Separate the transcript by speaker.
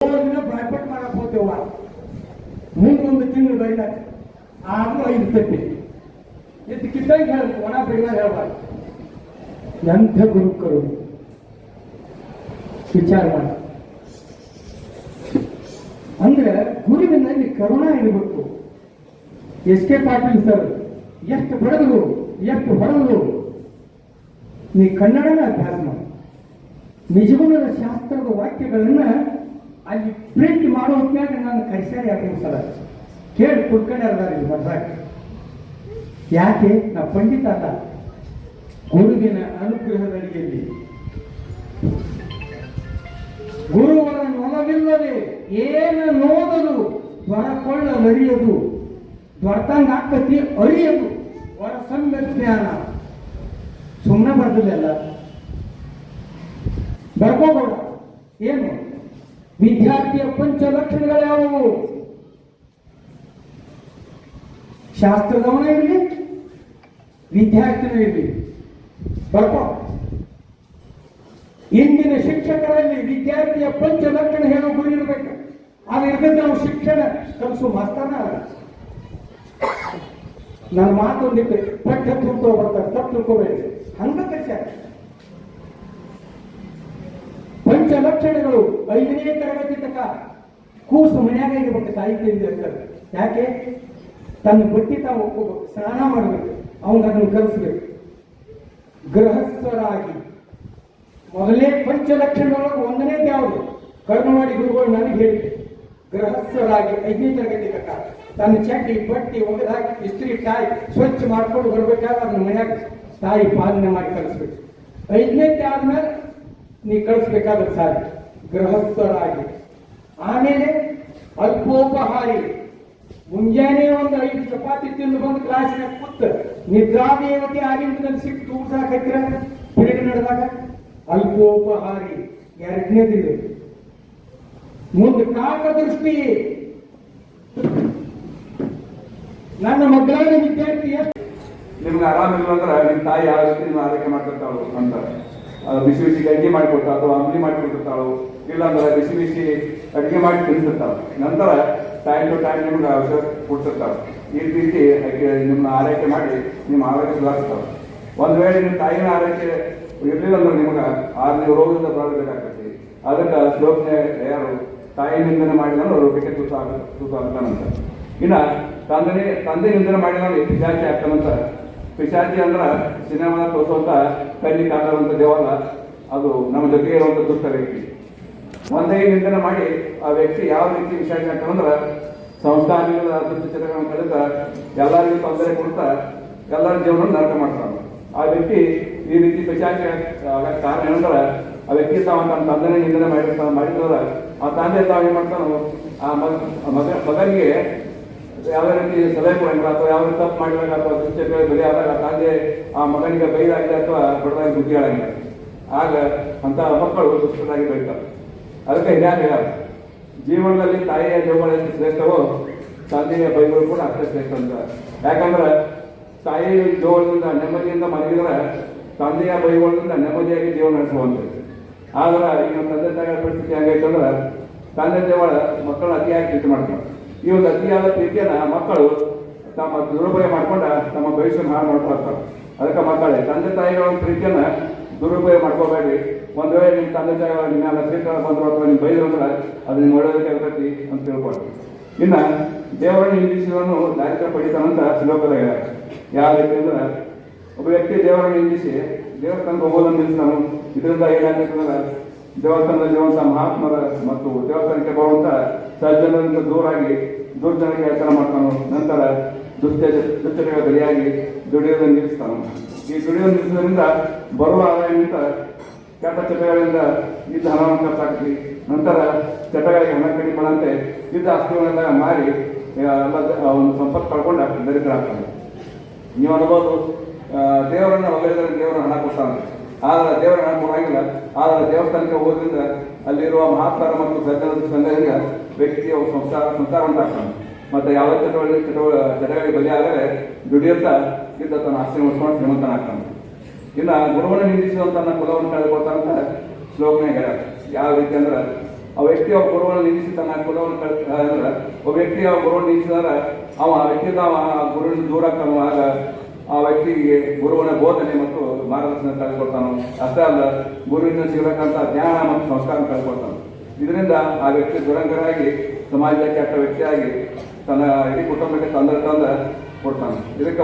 Speaker 1: ದಿನ ಬಾಯ್ಪಟ್ ಮಾಡಕ್ ಹೋಗ್ತೇವ ಮುಂದೊಂದು ತಿಂಗಳು ಬೈದಾಗ ಆದ್ರೂ 5 ತಪ್ಪಿ ಇದಕ್ಕಿದ್ದಾಗ ಹೇಳ್ಬೇಕು, ಒಣ ಬಿಡುವ ಹೇಳ್ಬಾರ್ದು. ಎಂಥ ಗುರುಕರು ವಿಚಾರ ಮಾಡಿ. ಅಂದ್ರೆ ಗುರುವಿನಲ್ಲಿ ಕರುಣಾ ಇರಬೇಕು. ಎಸ್.ಕೆ. ಪಾಟೀಲ್ ಸರ್ ಎಷ್ಟು ಬಡದರು ಎಷ್ಟು ಹೊಡೆದರು, ನೀ ಕನ್ನಡನ ಅಭ್ಯಾಸ ಮಾಡಿ. ನಿಜಗುಣದ ಶಾಸ್ತ್ರದ ವಾಕ್ಯಗಳನ್ನ ಅಲ್ಲಿ ಪ್ರಿಂಟ್ ಮಾಡೋ ಹೊತ್ನಾಗ ನಾನು ಕೈಸಾರಿ ಹಾಕಿನ ಸಲ ಕೇಳಿ ಕುಡ್ಕೊಂಡಾರ ಮದ್ರಾಗ. ಯಾಕೆ ನಾ ಪಂಡಿತ ಅಲ್ಲ, ಗುರುವಿನ ಅನುಗ್ರಹದ ಅಡಿಯಲ್ಲಿ ಗುರುವರ ನೊಲವಿಲ್ಲದೆ ಏನು ನೋದಲು ದೊರಕೊಳ್ಳಲರಿಯದು, ದೊರೆತಂಗ ಆಕತಿ ಅರಿಯದು ವರ ಸಮ್ಯ ಜ್ಞಾನ. ಸುಮ್ಮನೆ ಬರ್ದಿಲ್ಲ ಬರ್ಕೋಬೇಡ. ಏನು ವಿದ್ಯಾರ್ಥಿಯ ಪಂಚಲಕ್ಷಣಗಳು ಯಾವುವು? ಶಾಸ್ತ್ರದವನ ಇರಲಿ ವಿದ್ಯಾರ್ಥಿನೂ ಇರಲಿ ಬರ್ಕೋ. ಇಂದಿನ ಶಿಕ್ಷಕರಲ್ಲಿ ವಿದ್ಯಾರ್ಥಿಯ ಪಂಚಲಕ್ಷಣ ಹೇಳೋ ಗುರಿ ಇರಬೇಕು. ಅದು ಇರದಿದ್ರೆ ನಾವು ಶಿಕ್ಷಣ ಕಲಿಸು ಮಾಸ್ತರ್ನ ಅಲ್ಲ. ನನ್ನ ಮಾತೊಂದಿಟ್ಟು ಪಠ್ಯ ತುಂಬ್ತೋ ಬರ್ತಾರೆ, ತಪ್ಪು ತಿಳ್ಕೋಬೇಡಿ. ಹಂಗ ಕಲಿಸ್ಯಾರ. ಪಂಚಲಕ್ಷಣಗಳು 5ನೇ ತರಗತಿ ತನಕ ಕೂಸು ಮನ್ಯಾಗ ಇರ್ಬೇಕು, ತಾಯಿ ತಿಂದು ಇರ್ತಾರೆ. ಯಾಕೆ? ತನ್ನ ಬಟ್ಟಿ ತಾವು ಒಪ್ಕೋಬೇಕು, ಸ್ನಾನ ಮಾಡಬೇಕು, ಅವಂಗ ಅದನ್ನು ಕಲಿಸ್ಬೇಕು. ಗೃಹಸ್ಥರಾಗಿ ಮೊದಲನೇ ಪಂಚಲಕ್ಷಣದೊಳಗೆ 1ನೇದು ಯಾವುದು? ಕರ್ಮವಾಡಿ ಗುರುಗಳು ನನಗೆ ಹೇಳಿದೆ. ಗೃಹಸ್ಥರಾಗಿ 5ನೇ ತರಗತಿ ತನಕ ತನ್ನ ಚಡ್ಡಿ ಬಟ್ಟಿ ಒಗೆದಾಕಿ ಇಸ್ತ್ರಿ ತಾಯಿ ಸ್ವಚ್ಛ ಮಾಡ್ಕೊಂಡು ಬರ್ಬೇಕಾದ್ರೆ ಅದನ್ನ ಮನ್ಯಾಗ ತಾಯಿ ಪಾಲನೆ ಮಾಡಿ ಕಲಿಸ್ಬೇಕು. 5ನೇದು ಆದ್ಮೇಲೆ ನೀ ಕಳಿಸ್ಬೇಕಾದ್ರೆ ಸಾರಿ ಗೃಹಸ್ಥರಾಗಿ. ಆಮೇಲೆ ಅಲ್ಪೋಪಹಾರಿ, ಮುಂಜಾನೆ ಒಂದು 5 ಚಪಾತಿ ತಿಂದು ಬಂದು ಕ್ಲಾಸಿನಾಗ ಕೂತ್ ನಿದ್ರಾದೇವತೆ ಆಗಿಂದಲ್ಲಿ ಸಿಕ್ತು ಊಟ ಹಾಕಿರ ಪಿರಿಯಡ್ ನಡೆದಾಗ ಅಲ್ಪೋಪಹಾರಿ 2ನೇದಿದೆ. ಮುಂದೆ ಕಾಕದೃಷ್ಟಿ. ನನ್ನ ಮಕ್ಕಳಾದ ವಿದ್ಯಾರ್ಥಿ
Speaker 2: ನಿಮ್ಗೆ ಆರಾಮಿಲ್ಲ ಅಂದ್ರೆ ನಿಮ್ಮ ತಾಯಿ ಯಾವ ರೀತಿ ನೀವು ಆರೈಕೆ ಮಾಡ್ತಿರ್ತಾಳು ಅಂತ, ಬಿಸಿ ಬಿಸಿ ಗಂಜಿ ಮಾಡಿಕೊಡ್ತಾ ಅಥವಾ ಅಂಬ್ಲಿ ಮಾಡಿಕೊಟ್ಟಿರ್ತಾಳು, ಇಲ್ಲಾಂದ್ರೆ ಬಿಸಿ ಬಿಸಿ ಅಡುಗೆ ಮಾಡಿ ತಿನ್ನಿಸಿರ್ತಾಳೆ. ನಂತರ ಟೈಮ್ ಟು ಟೈಮ್ ನಿಮ್ಗೆ ಔಷಧ ಕೊಡ್ತಿರ್ತಾಳೆ. ಈ ರೀತಿ ನಿಮ್ಮನ್ನ ಆರೈಕೆ ಮಾಡಿ ನಿಮ್ಮ ಆರೋಗ್ಯ ಸುಧಾರಿಸ್ತಾವೆ. ಒಂದು ವೇಳೆ ನಿಮ್ಮ ತಾಯಿನ ಆರೈಕೆ ಇರಲಿಲ್ಲ ಅಂದ್ರೆ ನಿಮ್ಗೆ ನೀವು ರೋಗದಿಂದ ಬರಬೇಕಾಗ್ತೈತಿ. ಅದಕ್ಕೆ ಶ್ಲೋಕನೆ ಯಾರು ತಾಯಿ ನಿಂದನೆ ಮಾಡಿದನು ರೋಗಕ್ಕೆ ತುತ್ತಾಗ್ತಾನಂತ. ಇನ್ನು ತಂದೆ ನಿಂದನೆ ಮಾಡಿದನು ಪಿಶಾಚಿ ಆಗ್ತಾನಂತ. ಪಿಶಾಚಿ ಅಂದ್ರೆ ಸಿನಿಮಾ ತೋರಿಸುವಂತ ಕಲ್ಲಿ ಕಾದಂತ ದೇವಲ್ಲ, ಅದು ನಮ್ಮ ಜೊತೆಗೆ ಇರುವಂತ ದುಷ್ಟ ವ್ಯಕ್ತಿ. ಒಂದೇ ನಿಂದನೆ ಮಾಡಿ ಆ ವ್ಯಕ್ತಿ ಯಾವ ರೀತಿ ಪಿಶಾಚಿ ಆಗ್ತಾನಂದ್ರೆ ಸಂಸ್ಥಾನಗಳ ದುಷ್ಟಚಟಗಳನ್ನು ಕಲಿತ ಎಲ್ಲರಿಗೂ ತೊಂದರೆ ಕೊಡ್ತಾ ಎಲ್ಲರ ಜೀವನ ನರಕ ಮಾಡ್ತಾನೆ. ಆ ವ್ಯಕ್ತಿ ಈ ರೀತಿ ಪಿಶಾಚಿ ಆಗಕ್ಕೆ ಕಾರಣ ಏನಂದ್ರೆ ಆ ವ್ಯಕ್ತಿ ತಾವು ತನ್ನ ತಂದೆನೇ ನಿಂದನೆ ಮಾಡಿದ್ರೆ ಆ ತಂದೆ ತಾವು ಏನ್ ಮಾಡ್ತಾನೋ ಆ ಮಗನಿಗೆ ಯಾವ ರೀತಿ ಸಲಹೆ ಕೊಡಂಗಿಲ್ಲ ಅಥವಾ ಯಾವ ತಪ್ಪು ಮಾಡಿದಾಗ ಅಥವಾ ದುಶ್ಚಟಗಳು ಬಲಿ ಆದಾಗ ತಂದೆ ಆ ಮಗನಿಗೆ ಬೈದಾಗಿದೆ ಅಥವಾ ಬಡದಾಗಿ ಬುದ್ಧಿ ಆಡಂಗಿಲ್ಲ. ಆಗ ಅಂತ ಮಕ್ಕಳು ದುಷ್ಟರಾಗಿ ಬೆಳಿತಾರೆ. ಅದಕ್ಕೆ ಹೀಗಾಗಿ ಜೀವನದಲ್ಲಿ ತಾಯಿಯ ಜೀವನ ಎಷ್ಟು ಶ್ರೇಷ್ಠವೋ ತಂದೆಯ ಬೈಗಳು ಕೂಡ ಅಷ್ಟೇ ಶ್ರೇಷ್ಠ ಅಂತ. ಯಾಕಂದ್ರೆ ತಾಯಿ ಜೀವನದಿಂದ ನೆಮ್ಮದಿಯಿಂದ ಮಲಗಿದ್ರೆ ತಂದೆಯ ಬೈಗಳಿಂದ ನೆಮ್ಮದಿಯಾಗಿ ಜೀವನ ನಡೆಸುವಂಥದ್ದು. ಆದ್ರೆ ಈಗ ತಂದೆ ತಾಯಿಗಳ ಪರಿಸ್ಥಿತಿ ಹೆಂಗೈತೆ ಅಂದ್ರೆ ತಂದೆ ದೇವಳ ಮಕ್ಕಳು ಅತಿಯಾಗಿ ಪ್ರೀತಿ ಮಾಡ್ತಾರೆ. ಈ ಒಂದು ಅತಿಯಾದ ಪ್ರೀತಿಯನ್ನ ಮಕ್ಕಳು ತಮ್ಮ ದುರುಪಯೋಗ ಮಾಡ್ಕೊಂಡ ತಮ್ಮ ಭವಿಷ್ಯನ ಹಾಳು ಮಾಡ್ಕೊಳ್ತಾರೆ. ಅದಕ್ಕೆ ಮಕ್ಕಳೇ ತಂದೆ ತಾಯಿಗಳ ಒಂದು ಪ್ರೀತಿಯನ್ನ ದುರುಪಯೋಗ ಮಾಡ್ಕೋಬೇಡಿ. ಒಂದು ವೇಳೆ ನಿಮ್ಮ ತಂದೆ ತಾಯಿಗಳ ನಿಮ್ಮ ಶ್ರೀಕರಣ ಬಂದ್ರು ಅಥವಾ ನಿಮ್ಮ ಬೈದ್ರು ಅಂದ್ರೆ ಅದು ನಿಮ್ಮ ಒಳ್ಳೆಯದಕ್ಕೆ ಆಗ್ತೈತಿ ಅಂತ ತಿಳ್ಕೊಳ್ಳಿ. ಇನ್ನು ದೇವರನ್ನು ನಿಂದಿಸಿದವನು ದಾರಿದ್ರ್ಯ ಪಡಿತಾನಂತ ಶ್ಲೋಕದಾಗ ಯಾವ ರೀತಿ ಅಂದ್ರೆ ಒಬ್ಬ ವ್ಯಕ್ತಿ ದೇವರನ್ನು ನಿಂದಿಸಿ ದೇವಸ್ಥಾನಕ್ಕೆ ಹೋಗೋದನ್ನು ನಿಲ್ಲಿಸ್ತಾನು. ಇದರಿಂದ ಏನಾಗ್ತದೆ ಅಂದ್ರೆ ದೇವಸ್ಥಾನದಲ್ಲಿರುವಂತಹ ಮಹಾತ್ಮರ ಮತ್ತು ದೇವಸ್ಥಾನಕ್ಕೆ ಬರುವಂತ ಸಜ್ಜನರಿಂದ ದೂರಾಗಿ ದುರ್ಜನಕ್ಕೆ ಎಚ್ಚರ ಮಾಡ್ತಾನು. ನಂತರ ದುಶ್ಚಟಗಳ ಬಲಿಯಾಗಿ ದುಡಿಯೋದನ್ನು ನಿಲ್ಲಿಸ್ತಾನು. ಈ ದುಡಿಯೋದನ್ನು ನಿಲ್ಲಿಸೋದ್ರಿಂದ ಬರುವ ಆದಾಯದಿಂದ ಕೆಟ್ಟ ಚಟಗಳಿಂದ ಇದ್ದ ಹಣವನ್ನು ಖರ್ಚಾಗ್ತದೆ. ನಂತರ ಚಟಗಳಿಗೆ ಹಣ ಕಡಿಮೆಗಳಂತೆ ಇದ್ದ ಆಸ್ತಿಗಳನ್ನ ಮಾರಿ ಒಂದು ಸಂಪತ್ತು ಕಳ್ಕೊಂಡು ದರಿದ್ರ ಆಗ್ತಾನೆ. ನೀವು ಅನ್ಬೋದು ದೇವರನ್ನ ಹೊಗಳಿದ್ರೆ ದೇವರ ಹಣ ಕೊಡ್ತಾನೆ, ಆದರೆ ದೇವರ ಹಣ ಕೊಡಂಗಿಲ್ಲ. ಆದರೆ ದೇವಸ್ಥಾನಕ್ಕೆ ಹೋಗೋದ್ರಿಂದ ಅಲ್ಲಿರುವ ಮಹಾತ್ಮರ ಮತ್ತು ಸಜ್ಜನ ಸಂಘದಿಂದ ವ್ಯಕ್ತಿಯ ಸಂಸಾರ ಉಂಟಾಗ್ತಾನೆ. ಮತ್ತೆ ಯಾವ ಚಟಗಳಿಗೆ ಬಲಿ ಆದರೆ ದುಡಿಯುತ್ತಾ ಇದ್ದ ತನ್ನ ಆಸ್ತಿ ಉಳಿಸ್ಕೊಂಡು ಶ್ರೀಮಂತನಾಗ್ತಾನೆ. ಇನ್ನು ಗುರುವನ್ನು ನಿಂದಿಸುವಂತ ಕುಲವನ್ನು ಕಳೆದುಕೊಳ್ತಾನಂತ ಶ್ಲೋಕನೇ ಹೇಳ್ಯಾರ. ಯಾವ ರೀತಿ ಅಂದ್ರೆ ಆ ವ್ಯಕ್ತಿ ಒಬ್ಬ ಗುರುವನ್ನು ನಿಲ್ಲಿಸಿ ತನ್ನ ಕುಲವನ್ನು ಅಂದ್ರೆ ಒಬ್ಬ ವ್ಯಕ್ತಿ ಆ ಗುರುವನ್ನು ನಿಲ್ಲಿಸಿದ್ರೆ ಅವ ಆ ವ್ಯಕ್ತಿಯಿಂದ ಗುರುವಿನ ದೂರ ಆಗ್ತಾನೋ ಆಗ ಆ ವ್ಯಕ್ತಿಗೆ ಗುರುವಿನ ಬೋಧನೆ ಮತ್ತು ಮಾರ್ಗದರ್ಶನ ಕಳ್ಕೊಳ್ತಾನೋ. ಅಷ್ಟೇ ಅಲ್ಲ, ಗುರುವಿನ ಸಿಗಬೇಕಂತ ಜ್ಞಾನ ಮತ್ತು ಸಂಸ್ಕಾರ ಕಳ್ಕೊಳ್ತಾನೆ. ಇದರಿಂದ ಆ ವ್ಯಕ್ತಿ ದುರಂಗರಾಗಿ ಸಮಾಜದ ಕೆಟ್ಟ ವ್ಯಕ್ತಿಯಾಗಿ ತನ್ನ ಇಡೀ ಕುಟುಂಬಕ್ಕೆ ತೊಂದರೆ ಕೊಡ್ತಾನೆ. ಇದಕ್ಕೆ